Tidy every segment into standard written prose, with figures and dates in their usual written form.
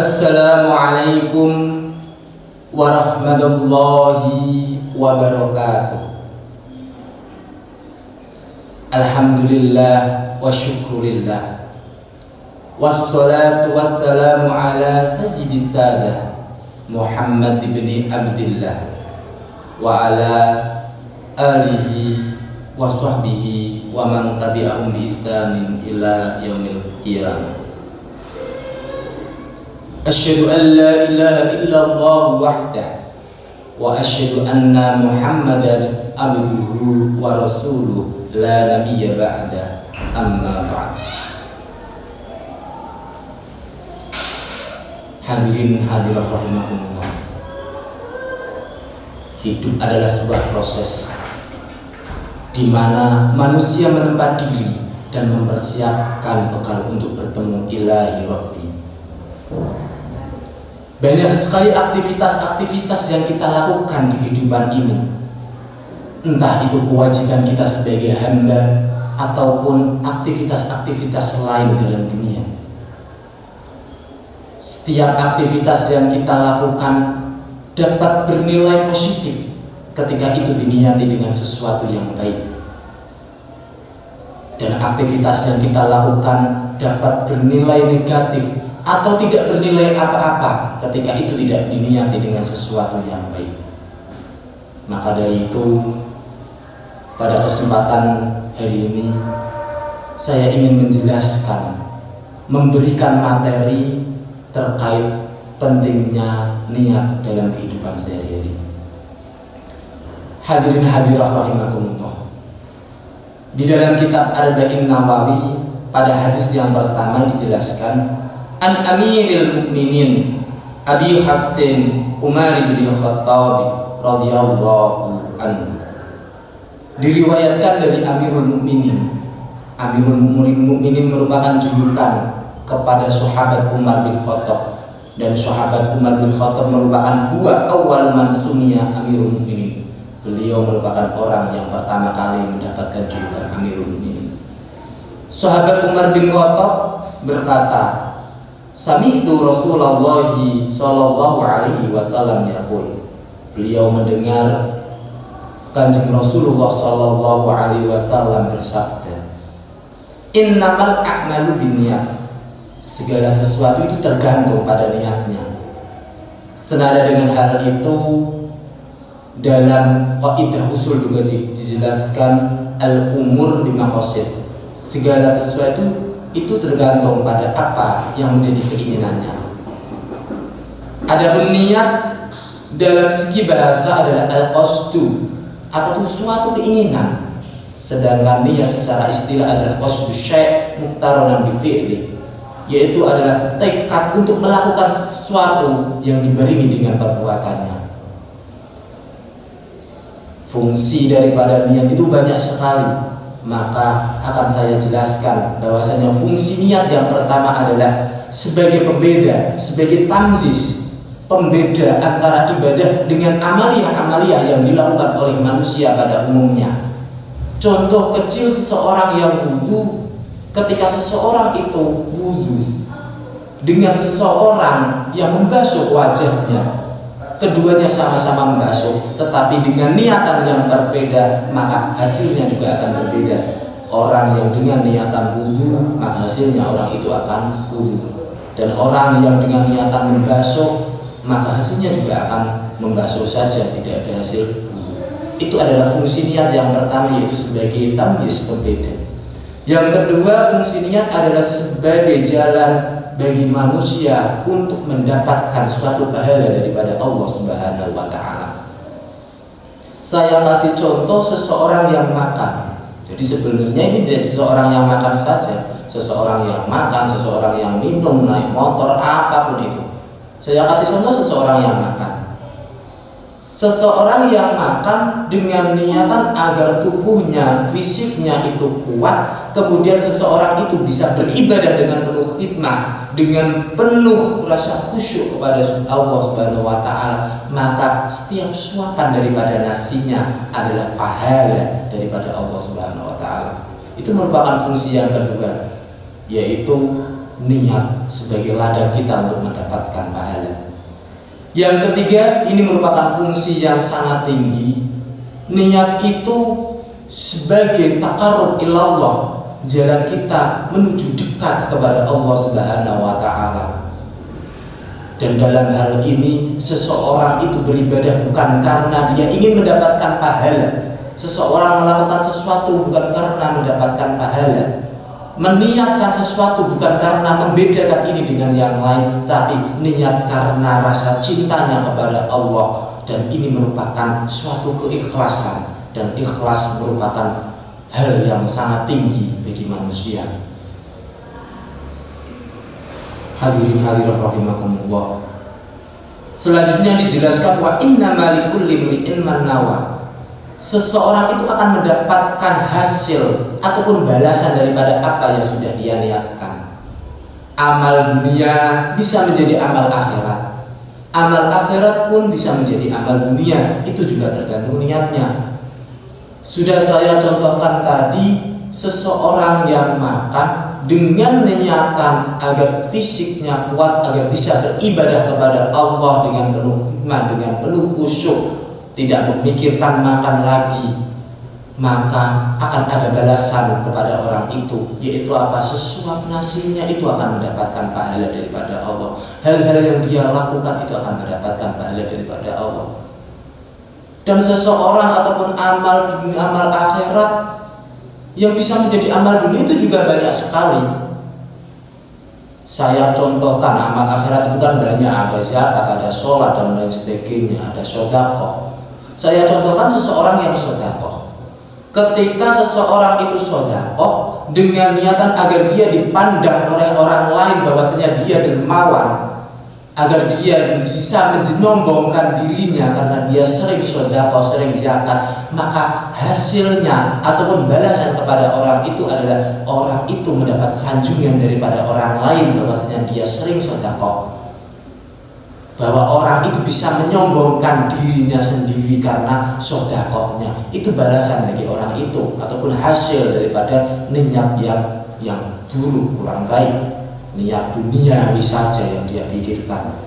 Assalamualaikum warahmatullahi wabarakatuh. Alhamdulillah wa syukurillah, wassalatu wassalamu ala sayyidis sadah Muhammad ibn Abdillah wa ala alihi wa sahbihi wa man tabi'ahum bi ihsanin ila yaumil qiyamah. Asyhadu an la ilaha illallah wahdah wa asyhadu anna Muhammadan abduhu wa rasuluh la nabiyya ba'da, amma ba'd. Hadirin hadirat rahimakumullah. Hidup adalah sebuah proses di mana manusia menempat diri dan mempersiapkan bekal untuk bertemu ilahi Rabbi. Banyak sekali aktivitas-aktivitas yang kita lakukan di kehidupan ini, entah itu kewajiban kita sebagai hamba ataupun aktivitas-aktivitas lain dalam dunia. Setiap aktivitas yang kita lakukan dapat bernilai positif ketika itu diniati dengan sesuatu yang baik, dan aktivitas yang kita lakukan dapat bernilai negatif atau tidak bernilai apa-apa ketika itu tidak diniati dengan sesuatu yang baik. Maka dari itu, pada kesempatan hari ini saya ingin menjelaskan, memberikan materi terkait pentingnya niat dalam kehidupan sehari-hari. Hadirin hadirah rahimakumullah. Di dalam kitab Arba'in Nawawi pada hadis yang pertama dijelaskan, An Amiril Mukminin Abi Hafsin Umar bin Khattab radhiyallahu anhu. Diriwayatkan dari Amirul Mukminin. Amirul Mukminin merupakan julukan kepada sahabat Umar bin Khattab, dan sahabat Umar bin Khattab merupakan huwa awwal man sumiya Amirul Mukminin. Beliau merupakan orang yang pertama kali mendapatkan julukan Amirul Mukminin. Sahabat Umar bin Khattab berkata, Sami'tu Rasulullah sallallahu alaihi wasallam yaqul. Beliau mendengar Kanjeng Rasulullah sallallahu alaihi wasallam bersabda, Innamal a'malu binniyat. Segala sesuatu itu tergantung pada niatnya. Senada dengan hal itu, dalam kaidah usul juga dijelaskan al-umur bimaqasid. Segala sesuatu itu tergantung pada apa yang menjadi keinginannya. Adapun niat dalam segi bahasa adalah al-qasdu, atau suatu keinginan. Sedangkan niat secara istilah adalah qasdu syai' muqtaronan bi fi'li, yaitu adalah tekad untuk melakukan sesuatu yang dibarengi dengan perbuatannya. Fungsi daripada niat itu banyak sekali. Maka akan saya jelaskan bahwasanya fungsi niat yang pertama adalah sebagai pembeda, sebagai tamyiz, pembeda antara ibadah dengan amaliyah-amaliyah yang dilakukan oleh manusia pada umumnya. Contoh kecil seseorang yang wudu, ketika seseorang itu wudu dengan seseorang yang membasuh wajahnya, keduanya sama-sama membasuh, tetapi dengan niatan yang berbeda, maka hasilnya juga akan berbeda. Orang yang dengan niatan wudu, maka hasilnya orang itu akan wudu. Dan orang yang dengan niatan membasuh, maka hasilnya juga akan membasuh saja, tidak ada hasil wudu. Itu adalah fungsi niat yang pertama, yaitu sebagai tamyiz, pembeda. Yang kedua, fungsi niat adalah sebagai jalan bagi manusia untuk mendapatkan suatu pahala daripada Allah Subhanahu wa ta'ala. Saya kasih contoh seseorang yang makan. Jadi sebenarnya ini tidak seseorang yang makan saja, seseorang yang makan, seseorang yang minum, naik motor, apapun itu. Saya kasih contoh seseorang yang makan. Seseorang yang makan dengan niatan agar tubuhnya, fisiknya itu kuat, kemudian seseorang itu bisa beribadah dengan penuh khidmah, dengan penuh rasa khusyuk kepada Allah Subhanahu wa ta'ala, maka setiap suapan daripada nasinya adalah pahala daripada Allah Subhanahu wa ta'ala. Itu merupakan fungsi yang kedua, yaitu niat sebagai ladang kita untuk mendapatkan pahala. Yang ketiga, ini merupakan fungsi yang sangat tinggi. Niat itu sebagai taqarrub ilallah, jalan kita menuju dekat kepada Allah Subhanahu wa Ta'ala. Dan dalam hal ini seseorang itu beribadah bukan karena dia ingin mendapatkan pahala. Seseorang melakukan sesuatu bukan karena mendapatkan pahala. Meniatkan sesuatu bukan karena membedakan ini dengan yang lain, tapi niat karena rasa cintanya kepada Allah. Dan ini merupakan suatu keikhlasan, dan ikhlas merupakan hal yang sangat tinggi bagi manusia. Hadirin hadirat rahimakumullah. Selanjutnya dijelaskan wa innama likulli imri'in man nawa. Seseorang itu akan mendapatkan hasil ataupun balasan daripada apa yang sudah dia niatkan. Amal dunia bisa menjadi amal akhirat. Amal akhirat pun bisa menjadi amal dunia. Itu juga tergantung niatnya. Sudah saya contohkan tadi, seseorang yang makan dengan niatan agar fisiknya kuat, agar bisa beribadah kepada Allah dengan penuh hikmah, dengan penuh khusyuk, tidak memikirkan makan lagi, maka akan ada balasan kepada orang itu, yaitu apa? Sesuap nasinya itu akan mendapatkan pahala daripada Allah. Hal-hal yang dia lakukan itu akan mendapatkan pahala daripada Allah. Dan seseorang ataupun amal dunia, amal akhirat yang bisa menjadi amal dunia itu juga banyak sekali. Saya contohkan amal akhirat itu kan banyak, ada zakat, ada sholat dan lain sebagainya, ada sedekah. Saya contohkan seseorang yang sedekah. Ketika seseorang itu sedekah dengan niatan agar dia dipandang oleh orang lain bahwasanya dia dermawan, agar dia bisa menyombongkan dirinya karena dia sering sedekah, sering zakat, maka hasilnya ataupun balasan kepada orang itu adalah orang itu mendapat sanjungan daripada orang lain bahwasanya dia sering sedekah. Bahwa orang itu bisa menyombongkan dirinya sendiri karena sedekahnya. Itu balasan bagi orang itu ataupun hasil daripada niat yang buruk, kurang baik. Niat duniawi saja yang dia pikirkan.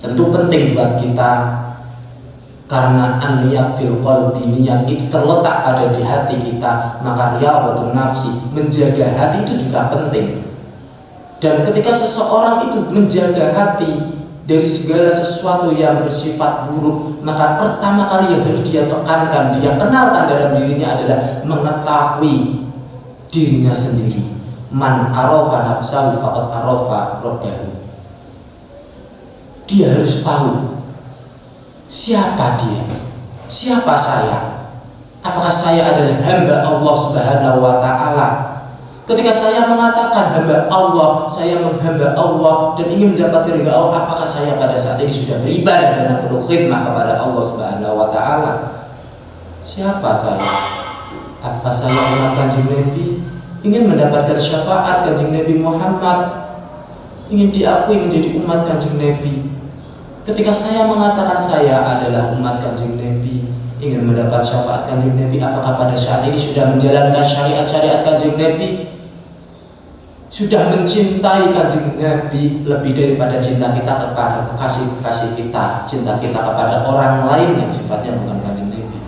Tentu penting buat kita, karena an-niyat fil qalbi, niat itu terletak pada di hati kita, maka riyadhatun nafsi, menjaga hati itu juga penting. Dan ketika seseorang itu menjaga hati dari segala sesuatu yang bersifat buruk, maka pertama kali yang harus dia tekankan, dia kenalkan dalam dirinya adalah mengetahui dirinya sendiri. Man arafa nafsahu faqad arafa rabbahu. Dia harus tahu siapa dia, siapa saya. Apakah saya adalah hamba Allah Subhanahu wa Ta'ala? Ketika saya mengatakan hamba Allah, saya menghamba Allah dan ingin mendapat ridha Allah, apakah saya pada saat ini sudah beribadah dengan penuh khidmah kepada Allah Subhanahu wa Ta'ala? Siapa saya? Apakah saya umat Kanjeng Nabi, ingin mendapatkan syafaat Kanjeng Nabi Muhammad, ingin diakui menjadi umat Kanjeng Nabi? Ketika saya mengatakan saya adalah umat Kanjeng Nabi, ingin mendapat syafaat Kanjeng Nabi, apakah pada saat ini sudah menjalankan syariat-syariat Kanjeng Nabi? Sudah mencintai Kanjeng Nabi lebih daripada cinta kita kepada kekasih-kekasih kita, cinta kita kepada orang lain yang sifatnya bukan Kanjeng Nabi?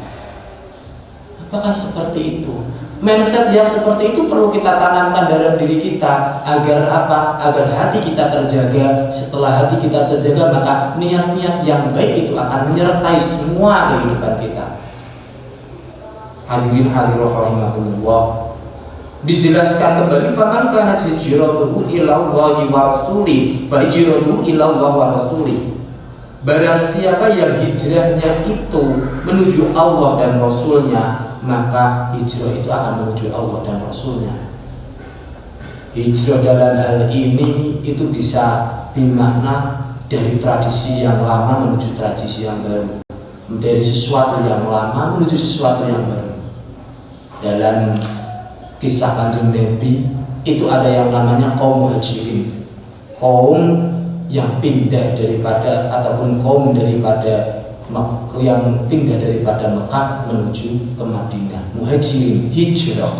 Apakah seperti itu? Mindset yang seperti itu perlu kita tanamkan dalam diri kita agar apa? Agar hati kita terjaga. Setelah hati kita terjaga, maka niat-niat yang baik itu akan menyertai semua kehidupan kita. Hadirin hadirat rahimakumullah. Dijelaskan kembali, faman kana hijratuhu ila Allahi wa rasulih fa hijratuhu ila Allah wa rasulih. Barang siapa yang hijrahnya itu menuju Allah dan Rasulnya, maka hijrah itu akan menuju Allah dan Rasulnya. Hijrah dalam hal ini itu bisa bermakna dari tradisi yang lama menuju tradisi yang baru, dari sesuatu yang lama menuju sesuatu yang baru. Dalam kisah Kanjeng Nabi itu ada yang namanya kaum muhajirin, kaum yang pindah daripada ataupun kaum daripada yang pindah daripada Mekah menuju ke Madinah, muhajirin, hijrah.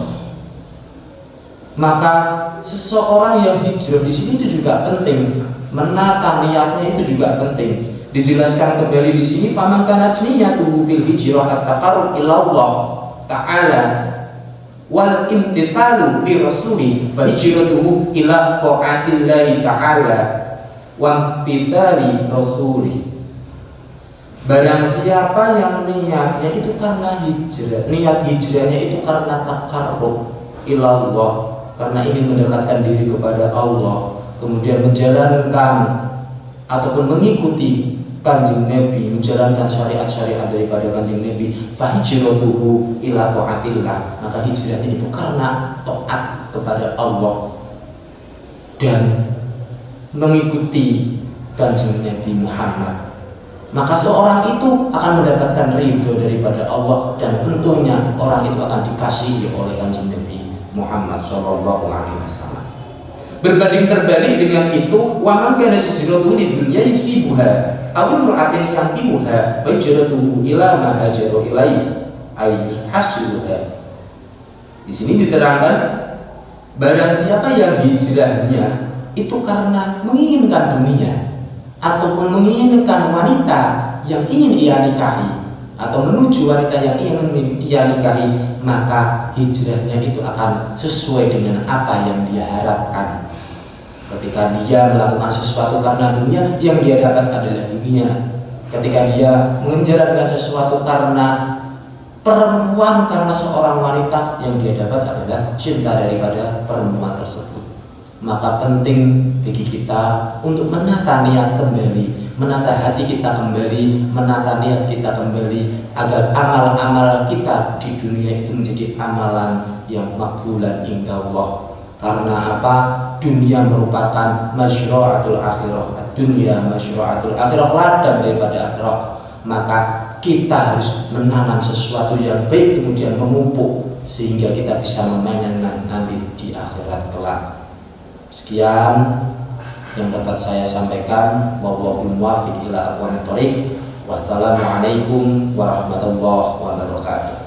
Maka seseorang yang hijrah di sini itu juga penting, menata niatnya itu juga penting. Dijelaskan kembali di sini, faman kanat niyatuhu fil hijrah at-taqarrub ila Allah ta'ala wal imtithalu li rasulih fa hijratuhu ila ta'atillahi ta'ala wa imtithali rasulih. Barang siapa yang niatnya itu karena hijrah, niat hijrahnya itu karena taqarrub ila Allah, karena ingin mendekatkan diri kepada Allah, kemudian menjalankan ataupun mengikuti Kanjeng Nabi, menjalankan syariat-syariat daripada Kanjeng Nabi, fa hijratuhu ila taatillah, maka hijrahnya itu karena taat kepada Allah dan mengikuti Kanjeng Nabi Muhammad. Maka seorang itu akan mendapatkan ridho daripada Allah, dan tentunya orang itu akan dikasihi oleh Kanjeng Nabi Muhammad sallallahu alaihi wasallam. Berbanding terbalik dengan itu, wa man kana hijratuhu lid dunya yusibuha aw imra'atin yankihuha fa hijratuhu ila ma hajara ilaihi ay hasibuha. Di sini diterangkan, barang siapa yang hijrahnya itu karena menginginkan dunia ataupun menginginkan wanita yang ingin ia nikahi atau menuju wanita yang ingin dia nikahi, maka hijrahnya itu akan sesuai dengan apa yang dia harapkan. Ketika dia melakukan sesuatu karena dunia, yang dia dapat adalah dunia. Ketika dia menjalankan sesuatu karena perempuan, karena seorang wanita, yang dia dapat adalah cinta daripada perempuan tersebut. Maka penting bagi kita untuk menata niat kembali, menata hati kita kembali, menata niat kita kembali, agar amal-amal kita di dunia itu menjadi amalan yang makbulan inda Allah. Karena apa? Dunia merupakan masyru'atul akhirah, dunia masyru'atul akhirah, ladang daripada akhirah. Maka kita harus menanam sesuatu yang baik, kemudian memupuk, sehingga kita bisa memanen nanti di akhirat kelak. Sekian yang dapat saya sampaikan. Wallahul muwaffiq ila aqwamit thoriq. Wassalamualaikum warahmatullahi wabarakatuh.